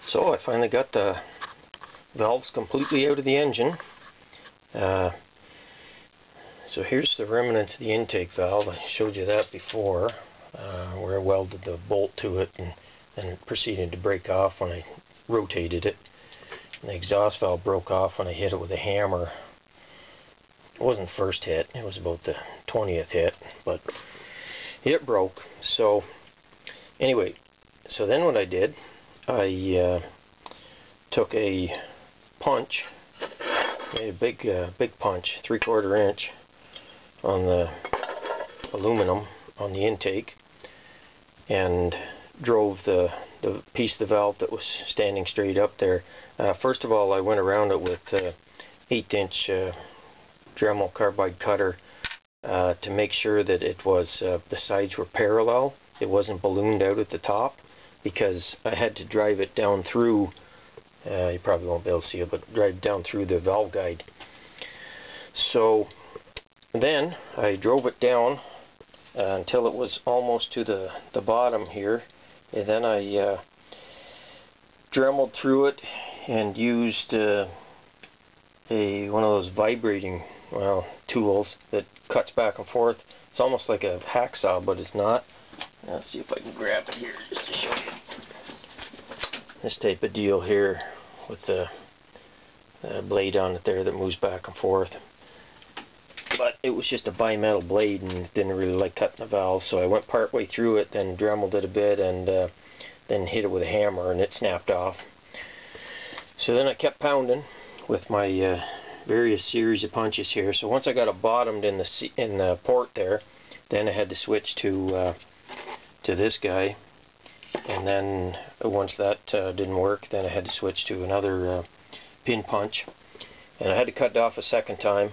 So I finally got the valves completely out of the engine. So here's the remnants of the intake valve. I showed you that before, where I welded the bolt to it and it proceeded to break off when I rotated it. And the exhaust valve broke off when I hit it with a hammer. It wasn't the first hit, it was about the 20th hit, but it broke. So anyway, so then what I did, I took a punch, made a big punch, 3/4 inch on the aluminum on the intake, and drove the piece of the valve that was standing straight up there. First of all, I went around it with 1/8" Dremel carbide cutter to make sure that it was the sides were parallel. It wasn't ballooned out at the top, because I had to drive it down through. You probably won't be able to see it, but drive down through the valve guide. So then I drove it down until it was almost to the bottom here, and then I Dremeled through it and used one of those vibrating tools that cuts back and forth. It's almost like a hacksaw, but it's not. Let's see if I can grab it here just to show you. This type of deal here with the blade on it there that moves back and forth. But it was just a bimetal blade and didn't really like cutting the valve, so I went part way through it, then dremeled it a bit, and then hit it with a hammer, and it snapped off. So then I kept pounding with my various series of punches here. So once I got it bottomed in the port there, then I had to switch to this guy, and then once that didn't work, then I had to switch to another pin punch, and I had to cut it off a second time.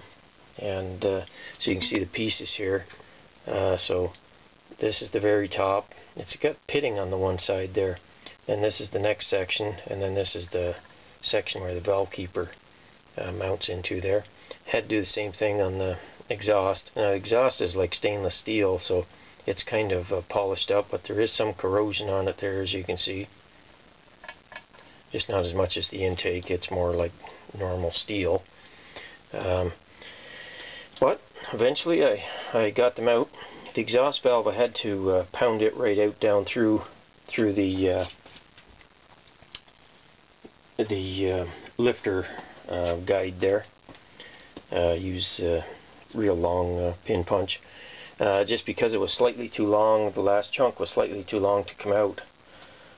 And so you can see the pieces here. So this is the very top. It's got pitting on the one side there, and this is the next section, and then this is the section where the valve keeper mounts into there. Had to do the same thing on the exhaust. Now the exhaust is like stainless steel, so it's kind of polished up, but there is some corrosion on it there, as you can see. Just not as much as the intake. It's more like normal steel. But eventually I got them out. The exhaust valve, I had to pound it right out down through the lifter guide there. Use real long pin punch, just because it was slightly too long. The last chunk was slightly too long to come out,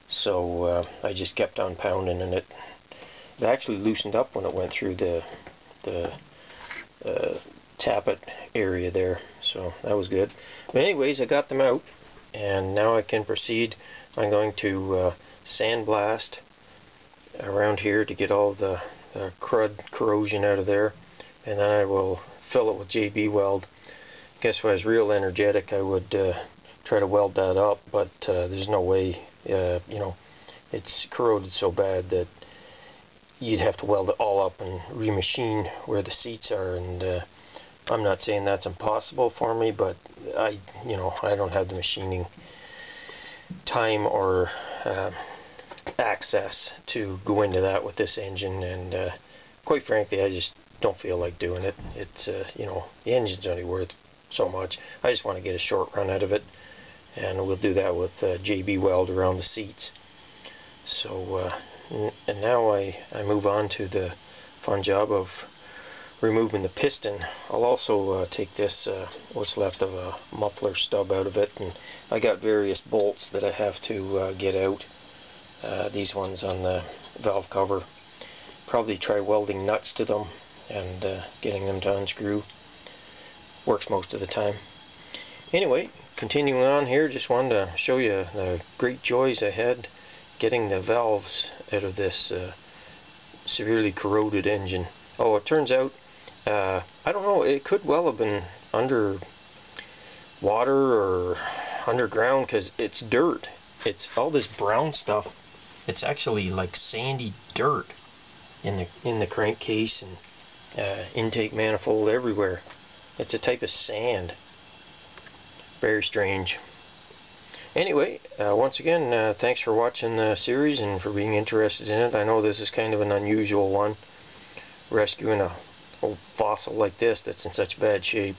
so I just kept on pounding, and it actually loosened up when it went through the tappet area there, so that was good. But anyways, I got them out, and now I can proceed. I'm going to sandblast around here to get all the corrosion out of there, and then I will fill it with JB weld. I guess if I was real energetic, I would try to weld that up, but there's no way. You know, it's corroded so bad that you'd have to weld it all up and remachine where the seats are, and I'm not saying that's impossible for me, but I don't have the machining time or access to go into that with this engine, and quite frankly, I just don't feel like doing it. It's the engine's only worth so much. I just want to get a short run out of it, and we'll do that with JB weld around the seats. So and now I move on to the fun job of removing the piston. I'll also take this what's left of a muffler stub out of it, and I got various bolts that I have to get out. These ones on the valve cover. Probably try welding nuts to them and getting them to unscrew. Works most of the time. Anyway, continuing on here, just wanted to show you the great joys I had getting the valves out of this severely corroded engine. Oh, it turns out, I don't know, it could well have been under water or underground, because it's dirt. It's all this brown stuff. It's actually like sandy dirt in the crankcase and intake manifold everywhere. It's a type of sand. Very strange. Anyway, once again, thanks for watching the series and for being interested in it. I know this is kind of an unusual one, rescuing a old fossil like this that's in such bad shape.